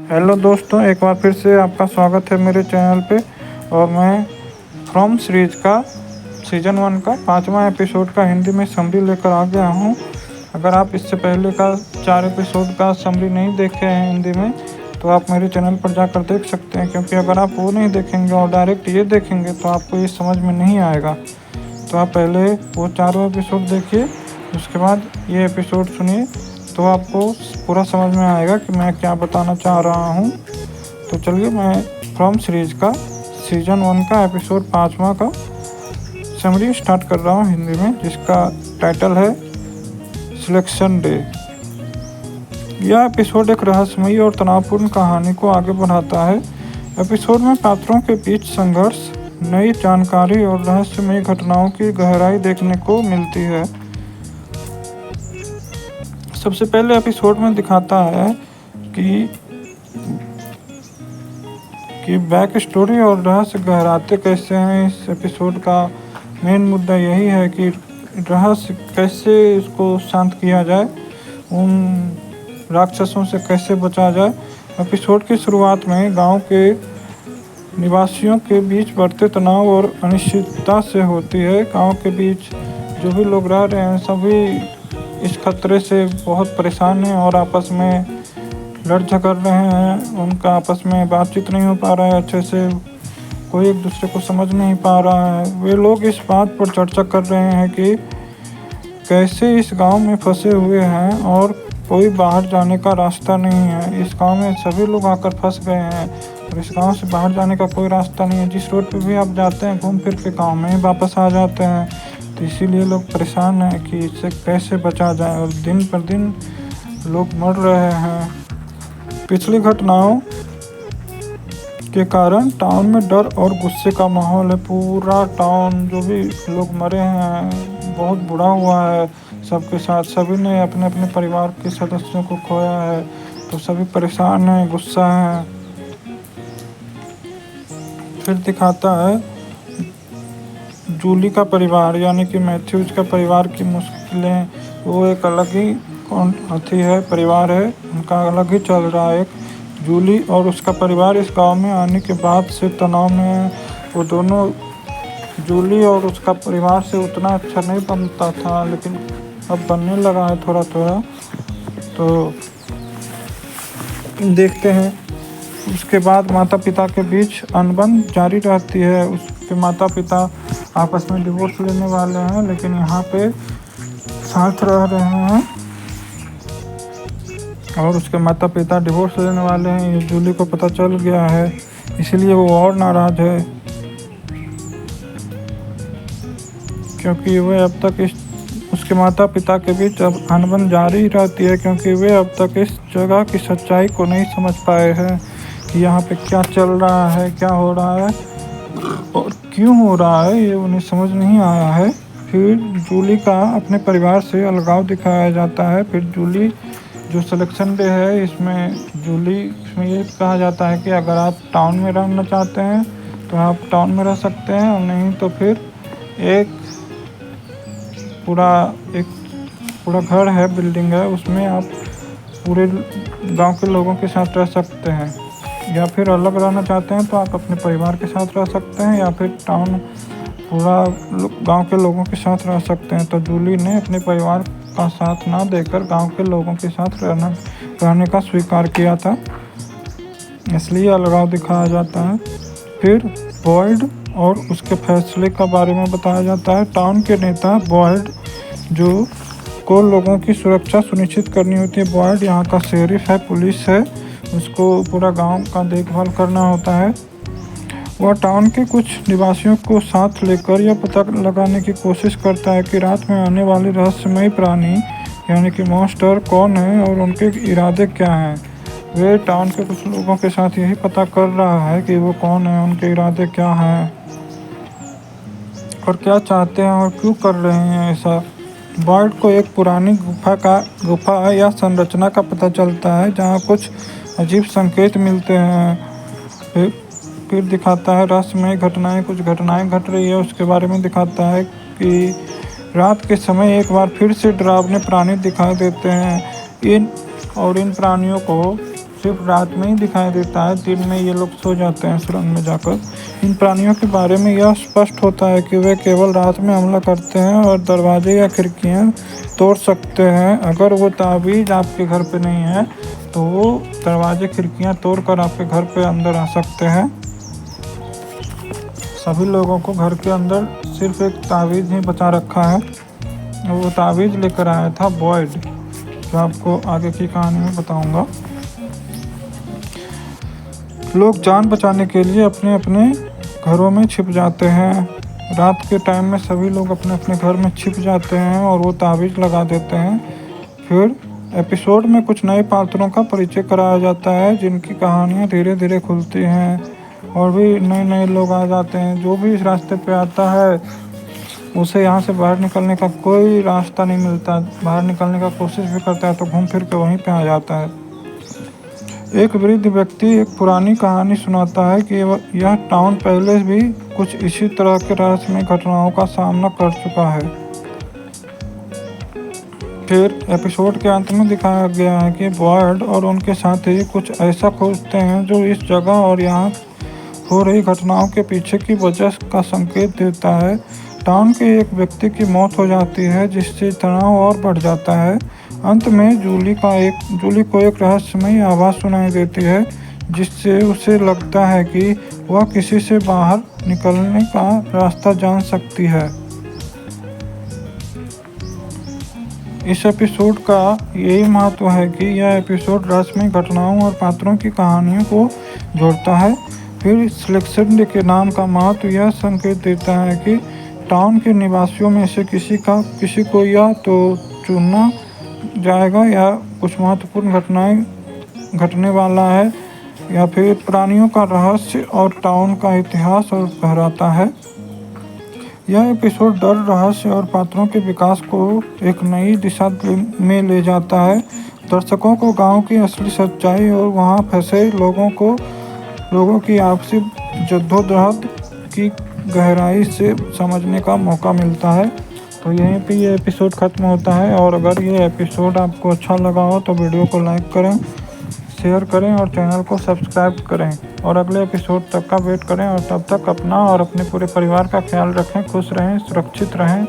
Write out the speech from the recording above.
Hello दोस्तों, एक बार फिर से आपका स्वागत है मेरे चैनल पे। और मैं फ्रॉम सीरीज का सीज़न 1 का 5वां एपिसोड का हिंदी में समरी लेकर आ गया हूँ। अगर आप इससे पहले का 4 एपिसोड का समरी नहीं देखे हैं हिंदी में, तो आप मेरे चैनल पर जाकर देख सकते हैं, क्योंकि अगर आप वो नहीं देखेंगे और डायरेक्ट ये देखेंगे तो आपको ये समझ में नहीं आएगा। तो आप पहले वो 4 एपिसोड देखिए, उसके बाद ये एपिसोड सुनिए, तो आपको पूरा समझ में आएगा कि मैं क्या बताना चाह रहा हूँ। तो चलिए, मैं फ्रॉम सीरीज का सीज़न 1 का एपिसोड 5वां का समरी स्टार्ट कर रहा हूँ हिंदी में, जिसका टाइटल है सिलेक्शन डे। यह एपिसोड एक रहस्यमयी और तनावपूर्ण कहानी को आगे बढ़ाता है। एपिसोड में पात्रों के बीच संघर्ष, नई जानकारी और रहस्यमयी घटनाओं की गहराई देखने को मिलती है। सबसे पहले एपिसोड में दिखाता है कि बैक स्टोरी और रहस्य गहराते कैसे हैं। इस एपिसोड का मेन मुद्दा यही है कि रहस्य कैसे इसको शांत किया जाए, उन राक्षसों से कैसे बचा जाए। एपिसोड की शुरुआत में गांव के निवासियों के बीच बढ़ते तनाव और अनिश्चितता से होती है। गांव के बीच जो भी लोग रह रहे हैं, सभी इस खतरे से बहुत परेशान हैं और आपस में लड़ झगड़ रहे हैं। उनका आपस में बातचीत नहीं हो पा रहा है अच्छे से, कोई एक दूसरे को समझ नहीं पा रहा है। वे लोग इस बात पर चर्चा कर रहे हैं कि कैसे इस गांव में फंसे हुए हैं और कोई बाहर जाने का रास्ता नहीं है। इस गांव में सभी लोग आकर फंस गए हैं और इस गांव से बाहर जाने का कोई रास्ता नहीं है। जिस रोड पे भी आप जाते हैं, घूम फिर के गाँव में ही वापस आ जाते हैं। तो इसीलिए लोग परेशान हैं कि इससे कैसे बचा जाए, और दिन पर दिन लोग मर रहे हैं। पिछली घटनाओं के कारण टाउन में डर और गुस्से का माहौल है। पूरा टाउन, जो भी लोग मरे हैं, बहुत बुरा हुआ है सबके साथ। सभी ने अपने अपने परिवार के सदस्यों को खोया है, तो सभी परेशान हैं, गुस्सा है। फिर दिखाता है जूली का परिवार, यानी कि मैथ्यूज का परिवार की मुश्किलें। वो एक अलग ही परिवार है, उनका अलग ही चल रहा है। एक जूली और उसका परिवार इस गांव में आने के बाद से तनाव में है। वो दोनों, जूली और उसका परिवार से उतना अच्छा नहीं बनता था, लेकिन अब बनने लगा है थोड़ा थोड़ा। तो देखते हैं। उसके बाद माता पिता के बीच अनबन जारी रहती है। उसके माता पिता आपस में डिवोर्स लेने वाले हैं, लेकिन यहाँ पे साथ रह रहे हैं। और उसके माता पिता डिवोर्स लेने वाले हैं, ये जूली को पता चल गया है, इसलिए वो और नाराज है, क्योंकि वे अब तक उसके माता पिता के बीच अब अनबन जारी रहती है, क्योंकि वे अब तक इस जगह की सच्चाई को नहीं समझ पाए हैं कि यहाँ पे क्या चल रहा है, क्या हो रहा है और क्यों हो रहा है, ये उन्हें समझ नहीं आया है। फिर जूली का अपने परिवार से अलगाव दिखाया जाता है। फिर जूली, जो सिलेक्शन डे है, इसमें ये कहा जाता है कि अगर आप टाउन में रहना चाहते हैं तो आप टाउन में रह सकते हैं, और नहीं तो फिर एक पूरा घर है, बिल्डिंग है, उसमें आप पूरे गांव के लोगों के साथ रह सकते हैं। या फिर अलग रहना चाहते हैं तो आप अपने परिवार के साथ रह सकते हैं, या फिर टाउन पूरा गांव के लोगों के साथ रह सकते हैं। तो जूली ने अपने परिवार का साथ ना देकर गांव के लोगों के साथ रहने का स्वीकार किया था, इसलिए अलगाव दिखाया जाता है। फिर बॉयड और उसके फैसले का बारे में बताया जाता है। टाउन के नेता बॉयड, जो को लोगों की सुरक्षा सुनिश्चित करनी होती है। बॉयड यहाँ का शेरिफ है, पुलिस है, उसको पूरा गांव का देखभाल करना होता है। वह टाउन के कुछ निवासियों को साथ लेकर यह पता लगाने की कोशिश करता है कि रात में आने वाले रहस्यमयी प्राणी, यानी कि मॉन्स्टर, कौन है और उनके इरादे क्या हैं। वे टाउन के कुछ लोगों के साथ यही पता कर रहा है कि वो कौन है, उनके इरादे क्या हैं और क्या चाहते हैं और क्यों कर रहे हैं ऐसा। बॉयड को एक पुरानी गुफा या संरचना का पता चलता है, जहाँ कुछ अजीब संकेत मिलते हैं। फिर दिखाता है रहस्यमय घटनाएं, कुछ घटनाएं घट रही है, उसके बारे में दिखाता है कि रात के समय एक बार फिर से डरावने प्राणी दिखाई देते हैं। इन प्राणियों को सिर्फ रात में ही दिखाई देता है, दिन में ये लोग सो जाते हैं सुरंग में जाकर। इन प्राणियों के बारे में यह स्पष्ट होता है कि वे केवल रात में हमला करते हैं और दरवाजे या खिड़कियां तोड़ सकते हैं। अगर वो ताबीज़ आपके घर पे नहीं है तो वो दरवाजे खिड़कियां तोड़कर आपके घर पे अंदर आ सकते हैं। सभी लोगों को घर के अंदर सिर्फ एक ताबीज़ ही बचा रखा है। वो ताबीज़ लेकर आया था बॉयड, जो आपको आगे की कहानी में बताऊंगा। लोग जान बचाने के लिए अपने अपने घरों में छिप जाते हैं। रात के टाइम में सभी लोग अपने अपने घर में छिप जाते हैं और वो ताबीज़ लगा देते हैं। फिर एपिसोड में कुछ नए पात्रों का परिचय कराया जाता है, जिनकी कहानियाँ धीरे धीरे खुलती हैं और भी नए नए लोग आ जाते हैं। जो भी इस रास्ते पे आता है उसे यहाँ से बाहर निकलने का कोई रास्ता नहीं मिलता। बाहर निकलने का कोशिश भी करता है तो घूम फिर के वहीं पे आ जाता है। एक वृद्ध व्यक्ति एक पुरानी कहानी सुनाता है कि यह टाउन पहले भी कुछ इसी तरह के रहस्यमय घटनाओं का सामना कर चुका है। फिर एपिसोड के अंत में दिखाया गया है कि बॉयड और उनके साथी कुछ ऐसा खोजते हैं जो इस जगह और यहाँ हो रही घटनाओं के पीछे की वजह का संकेत देता है। टाउन के एक व्यक्ति की मौत हो जाती है, जिससे तनाव और बढ़ जाता है। अंत में जूली को एक रहस्यमयी आवाज़ सुनाई देती है, जिससे उसे लगता है कि वह किसी से बाहर निकलने का रास्ता जान सकती है। इस एपिसोड का यही महत्व है कि यह एपिसोड रहस्यमय घटनाओं और पात्रों की कहानियों को जोड़ता है। फिर सिलेक्शन के नाम का महत्व यह संकेत देता है कि टाउन के निवासियों में से किसी को या तो चुना जाएगा या कुछ महत्वपूर्ण घटनाएं घटने वाला है, या फिर प्राणियों का रहस्य और टाउन का इतिहास और गहराता है। यह एपिसोड डर, रहस्य और पात्रों के विकास को एक नई दिशा में ले जाता है। दर्शकों को गांव की असली सच्चाई और वहां फंसे लोगों की आपसी जद्दोजहद की गहराई से समझने का मौका मिलता है। तो यहीं पे ये एपिसोड ख़त्म होता है। और अगर ये एपिसोड आपको अच्छा लगा हो तो वीडियो को लाइक करें, शेयर करें और चैनल को सब्सक्राइब करें और अगले एपिसोड तक का वेट करें। और तब तक अपना और अपने पूरे परिवार का ख्याल रखें। खुश रहें, सुरक्षित रहें।